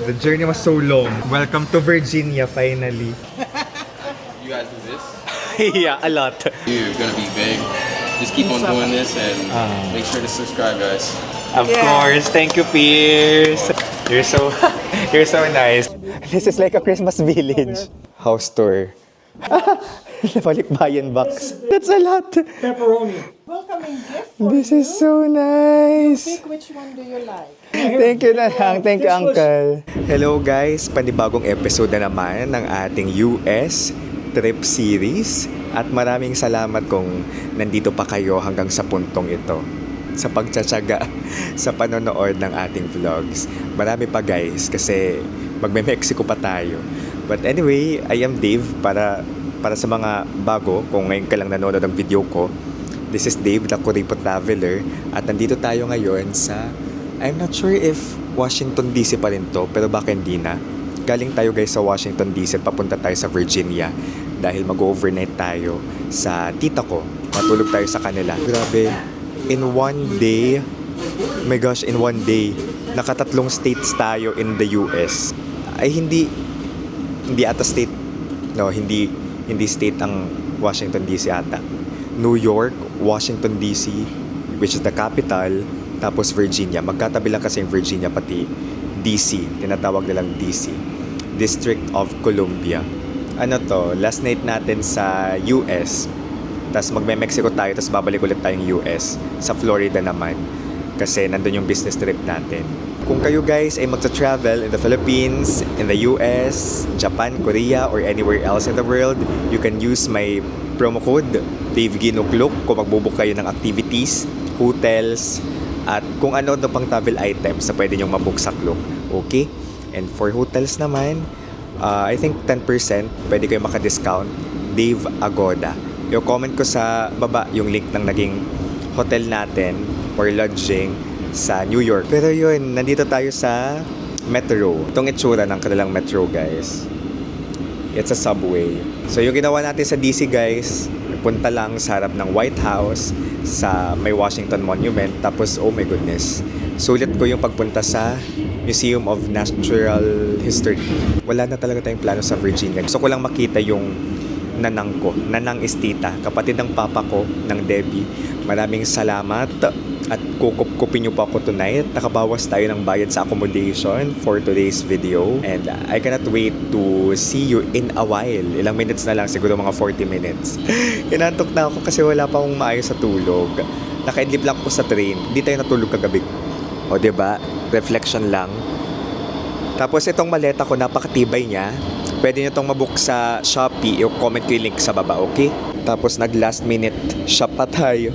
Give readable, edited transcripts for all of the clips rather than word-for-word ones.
The journey was so long. Welcome to Virginia, finally. You guys do this? Yeah, a lot. You're gonna be big. Just keep on doing this and make sure to subscribe, guys. Of course. Thank you, Pierce. You're so you're so nice. This is like a Christmas village. House tour. Balikbayan box. That's a lot. Pepperoni. Welcoming gift for This you. is so nice. Pick which one do you like? Thank you na lang. Thank you, Uncle. Hello guys, panibagong episode na naman ng ating US trip series. At maraming salamat kung nandito pa kayo hanggang sa puntong ito. Sa pagtsatsaga sa panonood ng ating vlogs. Marami pa guys kasi magme-Mexico pa tayo. But anyway, I am Dave para sa mga bago, kung ngayon ka lang nanonood ng video ko. This is Dave, the Kuripot Traveler. At nandito tayo ngayon sa, I'm not sure if Washington DC pa rin to, pero baka hindi na. Galing tayo guys sa Washington DC at papunta tayo sa Virginia dahil mag-overnight tayo sa tita ko. Matulog tayo sa kanila. Grabe, in one day, oh my gosh, in one day, nakatatlong states tayo in the US. Ay hindi ata state, no, hindi state ang Washington DC ata. New York, Washington DC, which is the capital, tapos Virginia. Magkatabi lang kasi yung Virginia pati DC. Tinatawag nilang DC. District of Columbia. Ano to, last night natin sa US. Tapos magme-Mexico tayo, tapos babalik ulit tayong US. Sa Florida naman. Kasi nandun yung business trip natin. Kung kayo guys ay magta-travel in the Philippines, in the US, Japan, Korea, or anywhere else in the world, you can use my promo code DaveGinokluk kung magbubook kayo ng activities, hotels, at kung ano pang travel items na pwede nyong mabook sa Klook. Okay? And for hotels naman, I think 10% pwede kayo maka-discount. Dave Agoda. I-comment ko sa baba yung link ng naging hotel natin or lodging sa New York. Pero yun, nandito tayo sa metro. Itong itsura ng kanilang metro, guys. It's a subway. So yung ginawa natin sa DC, guys, punta lang sa harap ng White House sa may Washington Monument. Tapos, oh my goodness, sulit ko yung pagpunta sa Museum of Natural History. Wala na talaga tayong plano sa Virginia. Gusto ko lang makita yung nanang ko. Nanang is tita, kapatid ng papa ko, ng Debbie. Maraming salamat at kukup-kupin nyo po ako tonight. Nakabawas tayo ng bayad sa accommodation for today's video. And I cannot wait to see you in a while. Ilang minutes na lang, siguro mga 40 minutes. Inantok na ako kasi wala pa akong maayos sa tulog. Naka-idlip lang ako sa train. Hindi tayo natulog kagabi. O diba? Reflection lang. Tapos itong maleta ko, napakatibay niya. Pwede nyo itong mabook sa Shopee. I-comment ko yung link sa baba, okay? Tapos nag-last minute shop pa tayo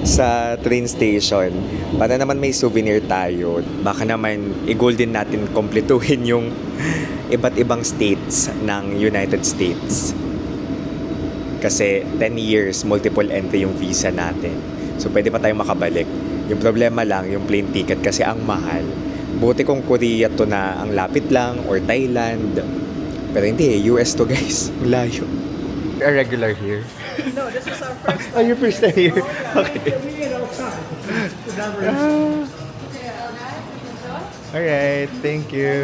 sa train station. Para naman may souvenir tayo. Baka naman i-goal din natin kompletuhin yung iba't ibang states ng United States. Kasi 10 years, multiple entry yung visa natin. So pwede pa tayong makabalik. Yung problema lang, yung plane ticket kasi ang mahal. Buti kung Korea to na ang lapit lang or Thailand. Pero hindi US to guys. Layo. A regular here? No, this is our first time. Oh, your first time here? Okay. Alright, thank you.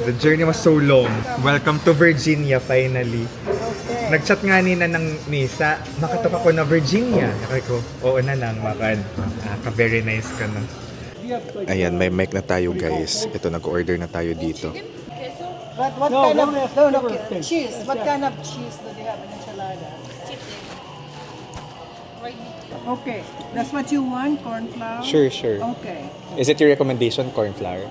The journey was so long. Welcome to Virginia, finally. Okay. Nag-chat nga nina ng Nisa, makatok ako na Virginia. Sabi ko, oo na lang, makad. Ka-very nice ka na. Ayan, may mic na tayo guys. Ito, nag-order na tayo dito. But what No, kind of don't have cheese? What kind of cheese do they have in enchilada? Okay, that's what you want, corn flour? Sure. Okay. Is it your recommendation, corn flour?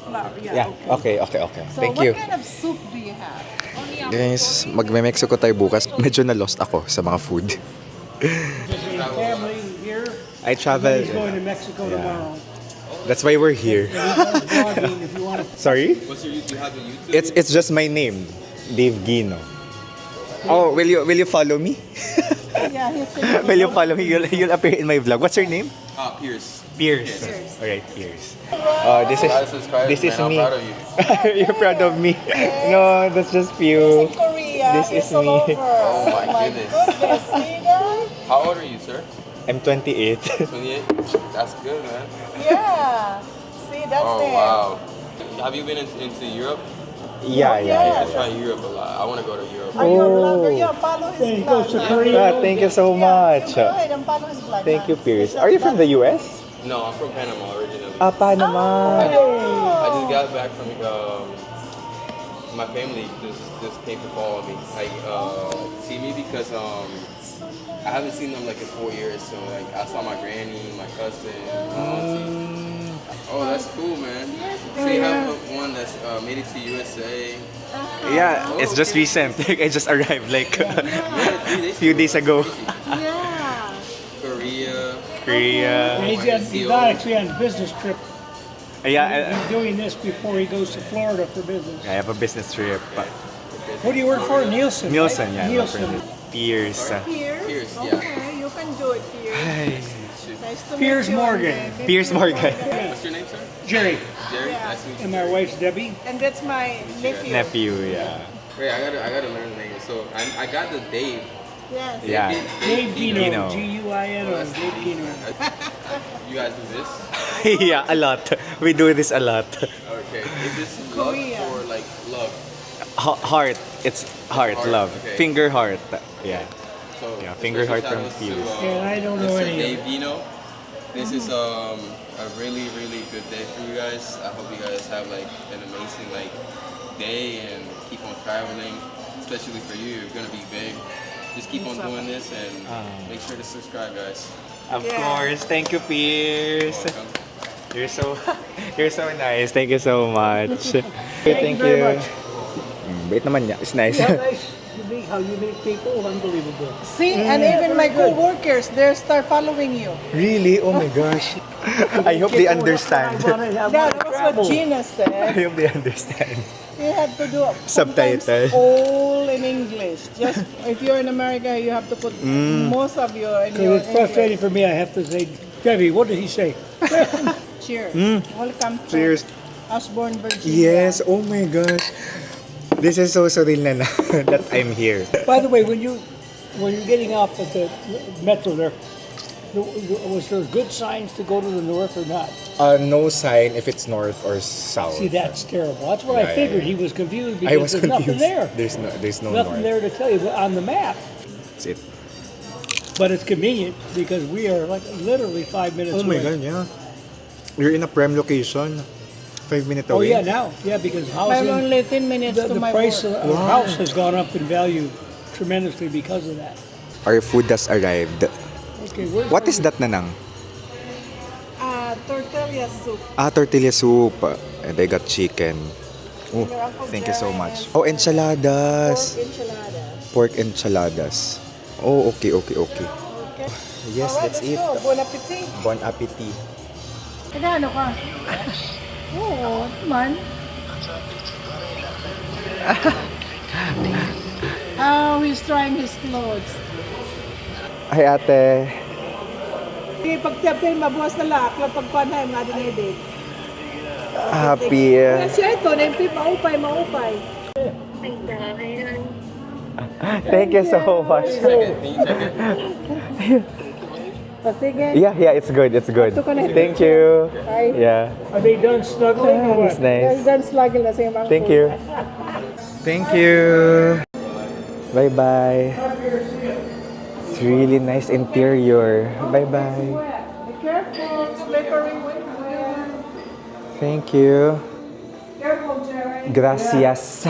Flour, Yeah, okay. So Thank what you. kind of soup do you have? Guys, magme-Mexico tayo bukas. Medyo na-lost ako sa mga food. Family here. I travel. He's going to Mexico tomorrow. That's why we're here. Vlogging if you want to. Sorry? What's your YouTube? Do you have a YouTube? It's just my name, Dave Gino. Oh, will you follow me? Yeah, he's saying. Will you follow me? You'll appear in my vlog. What's your name? Pierce. Pierce. Alright, Pierce. This is Man, me. I'm proud of you. You're proud of me. No, that's just you. Korea. This is all me. over. Oh my goodness. Goodness, see that? How old are you, sir? I'm 28. 28? That's good, man. Yeah. See, that's Oh, it. wow. Have you been into Europe? yeah. I try Europe a lot. I want to go to Europe. Are you a Oh. vlogger? Yeah, follow his Then he goes to blog. Korea. Thank you so much. Go ahead and follow his blog. Thank you, Pierce. Are you from the US? No, I'm from Panama originally. Panama. I just got back from my family just came to follow me, like see me because I haven't seen them like in 4 years. So like I saw my granny, my cousin, my auntie. Oh, that's cool, man. So you have one that's made it to USA. Yeah, Oh, it's just okay. recent. I just arrived like Yeah, few days ago. Yeah. Korea. Korea. He's not actually on a business trip. Yeah, He's doing this before he goes to Florida for business. I have a business trip. What do you work for? Nielsen. Nielsen, right? yeah. Nielsen. Pierce. Pierce? Pierce, yeah. Okay, you can do it, Pierce. Hi. Nice to Piers meet you. Morgan. Baby. Pierce Morgan. What's your name, sir? Jerry. Jerry. Yeah. Nice to meet you. And my wife's Debbie. And that's my nephew. Nephew, yeah. Wait, I gotta learn the name. So I got the Dave. Yes. Yeah. Dave Dino. Dino. G-U-I-N-O. Dave Dino. You guys do this? Yeah, a lot. We do this a lot. Okay. Is this love Korea. or like love? Heart. It's heart, Heart, love. okay. Finger heart. Yeah. So Yeah, finger special heart from shout-outs to, Pierce. Yeah, I don't know Mr. any of Dave Dino. This is a really good day for you guys. I hope you guys have like an amazing like day and keep on traveling. Especially for you, you're gonna be big. Just keep on doing this and make sure to subscribe, guys. Of Yeah. course. Thank you, Pierce. Welcome. You're so nice. Thank you so much. Thank you very much. Bait naman niya. It's nice. Yeah, nice. How you meet people, unbelievable. See, and even my co-workers, they start following you. Really? Oh my gosh. I hope they understand. That was what Gina I said. hope they understand. You have to do sometimes Subtitle. all in English. Just if you're in America, you have to put most of your in your Because it's frustrating for me, I have to say, Debbie, what did he say? Cheers. Welcome to Cheers. Osborne, Virginia. Yes. Oh my gosh. This is so surreal na that I'm here. By the way, when you're getting off at the metro there, was there good signs to go to the north or not? No sign if it's north or south. See, that's terrible. That's what Yeah, I figured. yeah, He was confused I because was there's confused. nothing there. There's no Nothing north. there to tell you but on the map. That's it. But it's convenient because we are like literally 5 minutes Oh my away. god, yeah. You're in a prime location. 5 minutes Oh away. yeah, now. Yeah, because I'm housing, only 10 minutes to the my price work. of a house has gone up in value tremendously because of that. Our food has arrived. Okay, where's What is that, Nanang? Tortilla soup. Tortilla soup. And I got chicken. Oh, Your Uncle thank you so Jerry much. has Oh, enchiladas. Pork enchiladas. Pork enchiladas. Oh, okay. Okay. Yes, Alright, let's let's eat. go. Bon appetit. Bon appetit. Ano ka? Oo, man. Oh, he's trying his clothes. Ay, ate. Okay, pagtapin, mabuhas na lang. Pagpanay, mga dinedate. Happy. Yes, ito. Naimpi, maupay. Thank you so much. Can you check it? Sige. Yeah, it's good. Ito ka na. Thank you. Hi. Yeah, Are they done snuggling or it's what? nice. Dance lagi na sa mga Thank you. Thank you. Bye-bye. It's really nice interior. Bye-bye. Be careful. Slippery when Thank you. Careful, Jerry. Gracias.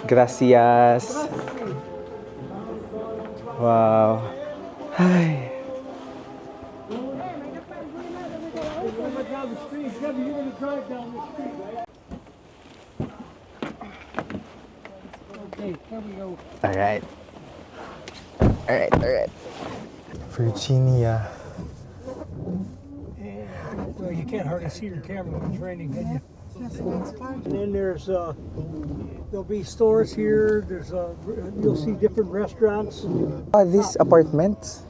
Gracias. Wow. Hi. Down the street, Debbie, you're going to drive down the street, right? Okay, here we go. All right. Virginia. Well, you can't hardly see your camera when it's raining, can you? And then there's there'll be stores here. There's you'll see different restaurants. These apartments?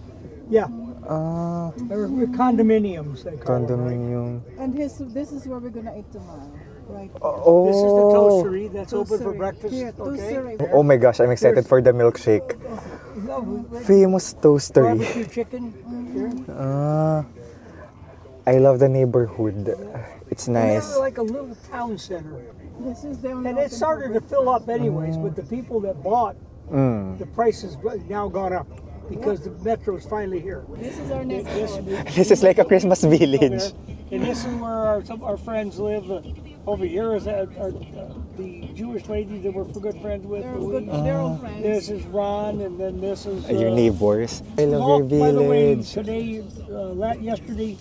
Yeah, Ah, they're condominiums. They call them, right? condominium. And this is where we're gonna eat tomorrow, right? Oh. This is the toastery that's open for Toastery. breakfast. Here, Okay. toastery. Oh my gosh, I'm excited for the milkshake. Famous toastery. Barbecue chicken. Here. I love the neighborhood. It's And nice. they're like a little town center. This is the only And it started to fill up anyways, but the people that bought, the prices now gone up because the metro's finally here. This is our next door. This is like a Christmas village. And this is where some of our friends live. Over here is the Jewish lady that we're good friends with. They're all friends. This is Ron, and then this is Your neighbors. I love all, your by the way, village. today, yesterday,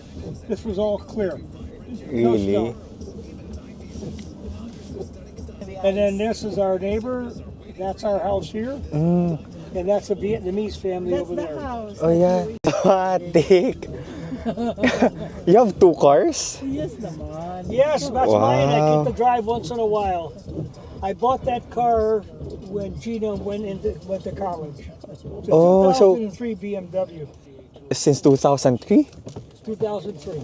this was all clear. No Really? snow. And then this is our neighbor. That's our house here. And that's the Vietnamese family That's over the there. house. Oh yeah. Take. You have 2 cars? Yes, naman. Yes, that's mine. I Wow. get to drive once in a while. I bought that car when Gina went to college. It's a Oh, so- 2003 BMW. Since 2003? 2003.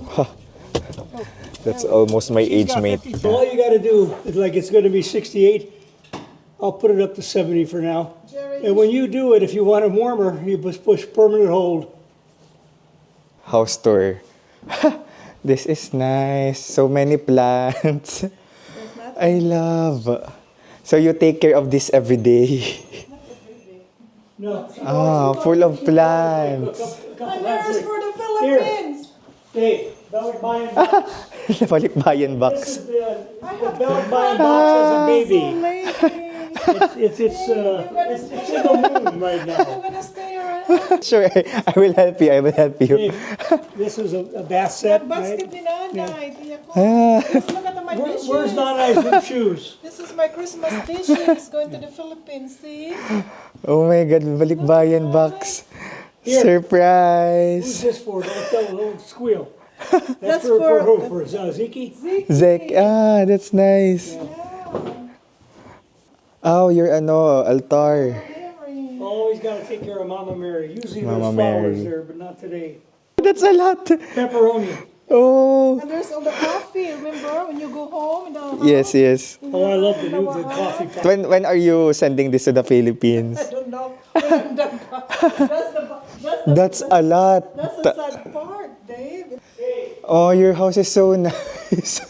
That's almost my age mate. So all you got to do is like it's going to be 68. I'll put it up to 70 for now. And when you do it, if you want it warmer, you just push permanent hold. House tour. This is nice. So many plants. I love. So you take care of this every day. No. Full of plants. And there's for the Philippines. Hey, balikbayan box. Balikbayan This box. is the balikbayan box as a baby. It's in the moon right now. I'm gonna stay around. Sure, I will help you. I will help you. Hey, this is a bath set, right? Basket ni Nanay. Tiyak ko. Ah, Just look at my dishes. Where's Nanay's new shoes? This is my Christmas dishes going to the Philippines. See? oh my God, balikbayan box. Here. Who's Surprise. this for? Don't tell, don't squeal. That's for for- who? For Ziki? Zek, that's nice. Oh, your altar. Always got to take care of Mama Mary. Usually Mama there's flowers Mary. there, but not today. That's a lot. Pepperoni. Oh. And there's all the coffee. Remember when you go home? Yes, yes. Oh, I love the coffee pot. When are you sending this to the Philippines? I don't know. That's a lot. That's the sad part, Dave. Oh, your house is so nice.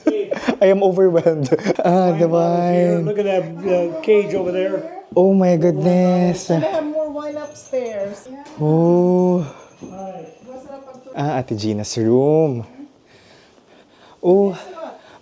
I am overwhelmed. The Here, wine. look at that cage over there. Oh my goodness. And I have more wine upstairs. Oh. Hi. Ate Gina's room. Oh,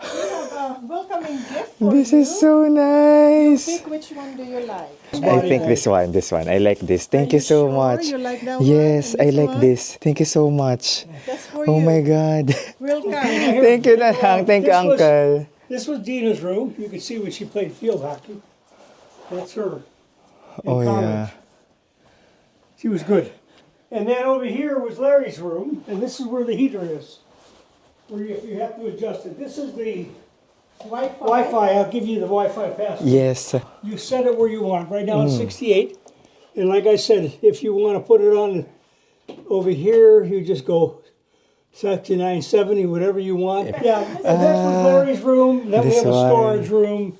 We have a welcoming gift for this you. is so nice. Pick which one do you like? I think this one. I like this. Thank you so sure much. you like that one? Yes, I This like one? this. Thank you so much. That's for Oh you. my God. Welcome. Thank you, Nanang. Thank you, This was- Uncle. This was Dina's room. You can see when she played field hockey. That's her. In Oh college. yeah. She was good. And then over here was Larry's room, and this is where the heater is. Where you have to adjust it. This is the Wi-Fi. I'll give you the Wi-Fi password. Yes. You set it where you want. Right now it's 68. And like I said, if you want to put it on over here, you just go section 970, whatever you want. Yeah, and this was Larry's room. Then we this have a one. storage room.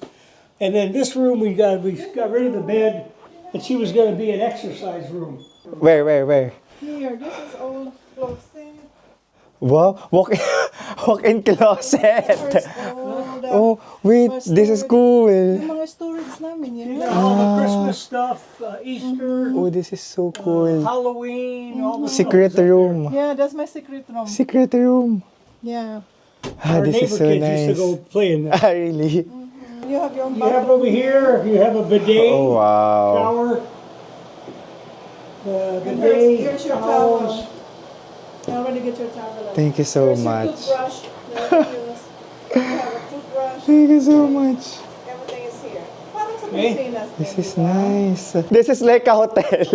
And then this room, we got rid of the bed, and she was going to be an exercise room. Where? Here, this is old clothes. Wow, walk-in closet. First old, Oh, wait, this is cool. yung mga storage namin yan. Yeah, all the Christmas stuff, Easter, Oh, this is so cool. Halloween, all the Secret stuff is up there. room. Yeah, that's my secret room. Secret room. Yeah. Our This is neighbor so kids used to nice. go play in there. Really? You have your own You have bathroom. over here, you have a bidet, Oh, wow. shower, And bidet, here's your towels. towel. I already get your towel. Thank you so Here's much. your toothbrush. that you use. You have a toothbrush. Thank you so much. Everything is here. Parang sa Okay. Pilipinas. This din, is di ba? nice. This is like a hotel.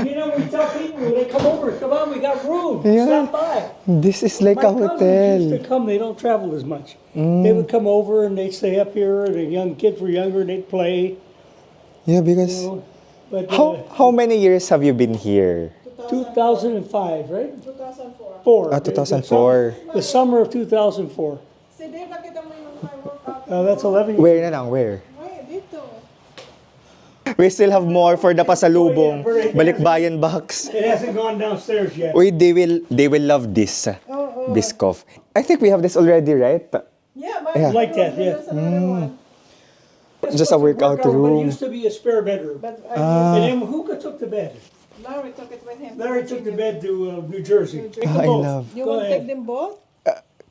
You know, we tell people when they come over, come on, we got room, Yeah. stop by. This is like My a cousins used hotel. to come, they don't travel as much. They would come over and they'd stay up here, the young kids were younger, and they'd play, Yeah, you because know. But how many years have you been here? 2005, right? 2004. Four. 2004. The summer of 2004. Si Dave, nakita mo yung my workout. That's 11 years. Where na lang? Where? Ay, dito. We still have more for the pasalubong. Balikbayan box. It hasn't gone downstairs yet. Uy, they will love this. Biscoff. I think we have this already, right? Yeah, but Yeah. Like that, yeah. there's another one. Just a workout But it room. used to be a spare bedroom. But And then who took the bed? Larry took it with him. Larry took the bed to New Jersey. Take them I both. love. You Go want to ahead. take them both?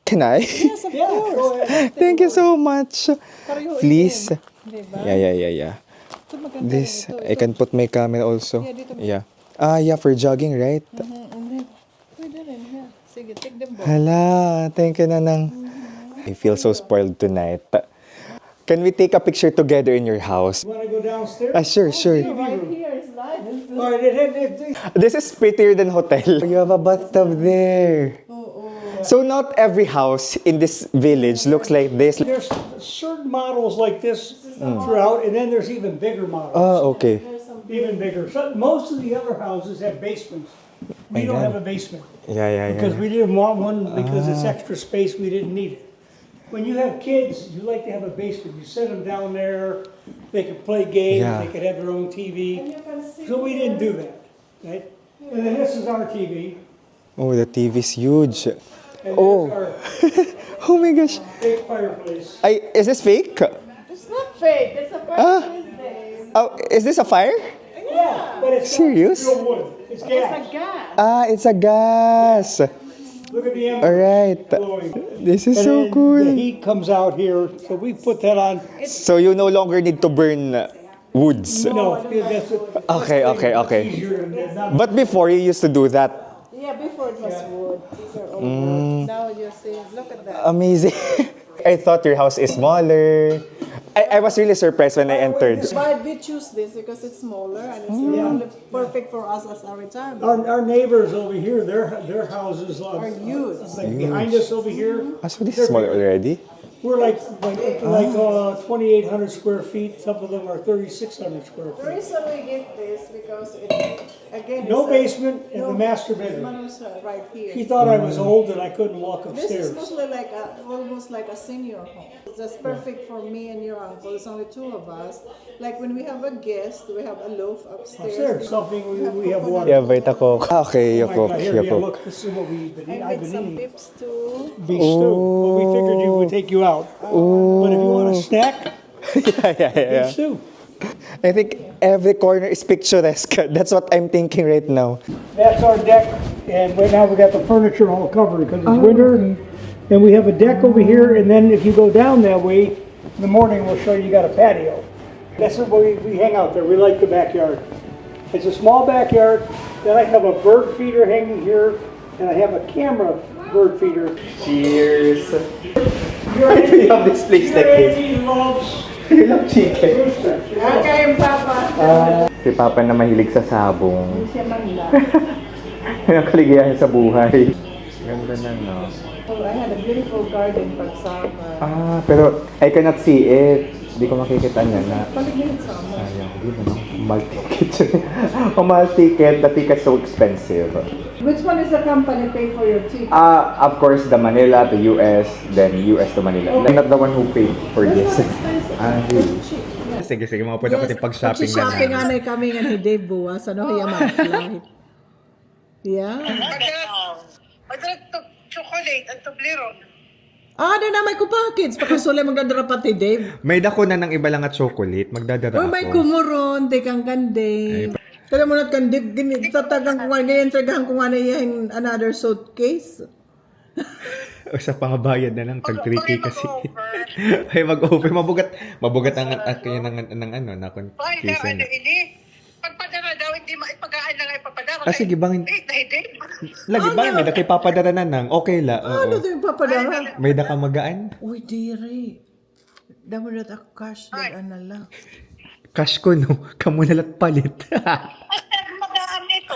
Can I? Yes, of Yeah, course. go ahead. Thank you so much. Pareho Please. itim. Diba? Yeah. Ito maganda This, rin ito. I can put my camera also. Yeah, dito. Yeah. Yeah, for jogging, right? Pwede rin, yeah. Sige, take them both. Hala, thank you, Nanang. I feel so spoiled tonight. Can we take a picture together in your house? You want to go downstairs? Sure. Right here is live. All right, This is prettier than hotel. You have a bathtub there. So not every house in this village looks like this. there's certain models like this throughout, and then there's even bigger models. Okay. Even bigger. So, most of the other houses have basements. We don't God. have a basement Yeah. because we didn't want one because it's extra space. We didn't need it. When you have kids, you like to have a basement. You set them down there. They can play games. Yeah. They could have their own TV. So we didn't do that, right? And then this is our TV. Oh, the TV is huge. And Oh. there's our Oh my gosh. big fireplace. Is this fake? It's not fake. It's a birthday. Oh, is this a fire? Yeah, but it's Serious? not real wood. It's It's a gas. gas. It's a gas. Look at the All embers right. glowing. This is And so then the cool. heat comes out here, so we put that on. So you no longer need to burn woods. No, that's it. Okay. Easier and not But before you used to do that. Yeah, before it was wood. These are all wood. Now you're seeing, look at that. Amazing. I thought your house is smaller. I was really surprised when I entered. But we choose this because it's smaller and it's really perfect for us as a retirement. Our neighbors over here, their houses Are huge. like behind us over here. So this is smaller already? We're like 2,800 square feet. Some of them are 3,600 square The feet. reason we get this because it, again, No it's basement in no, the master bedroom. one is, right here. She thought I was old and I couldn't walk This is upstairs. mostly like almost like a senior home. It's just perfect for me and your uncle. It's only two of us. Like when we have a guest, we have a loaf upstairs. Upstairs, something we have water. Yeah, bite ako. Okay, Oh my God, here, you cook. look, this is what I I've made been some eating. pips too. Beef stew. Well, we figured you would take you out. But if you want a snack, Yeah. beef stew. I think every corner is picturesque. That's what I'm thinking right now. That's our deck, and right now we got the furniture all covered because it's winter. And we have a deck over here, and then if you go down that way, in the morning we'll show you got a patio. That's where we hang out there. We like the backyard. It's a small backyard. Then I have a bird feeder hanging here, and I have a camera bird feeder. Cheers. We have this place like this. He loves I love chicken. rooster. Okay, Papa. Si Papa na mahilig sa sabong. Siya man lang. Nakaligayahan sa buhay. Ganda na, no? Oh, I had a beautiful garden pag summer. Pero I cannot see it. Hindi ko makikita niya na. Paligid summer. Sayang, hindi na, no? Mahal ticket. Kung mahal ticket, the ticket's so expensive. Which one is the company pay for your ticket? Of course, the Manila to US, then US to Manila. I'm not the one who paid for this. Really? Sige, mga pwede ko pag-shopping na Shopping na kami nga ni Dave buwas. Ano kaya mag-flight? Yeah. Madrat to chocolate at tublero. Ano na may kupakits? Pakasuli magdadara pati Dave. May dako na ng iba lang at chocolate. Magdadara Uy, may kumuron. Dekang kande. Kaya mo na't kandi. Tatagang ko nga. Ngayon, tragahan ko nga na yung another suitcase. O sa pangabayad na lang, tag 3K kasi. Ay, mag-over. Mabugat ang kaya ng ano, na Ay, case na ano na. ini. Pagpadara daw, hindi maipagaan lang ay papadara. Sige, bangin. Dahil. Lagi ba? May da kay papadara na nang. Okay la. Ano Oo. ito yung papadara? May da ka magaan? Uy, dire. Damo na ako cash. Dagaan na lang. Cash ko, no? Kamu nalat palit. Magaan ito.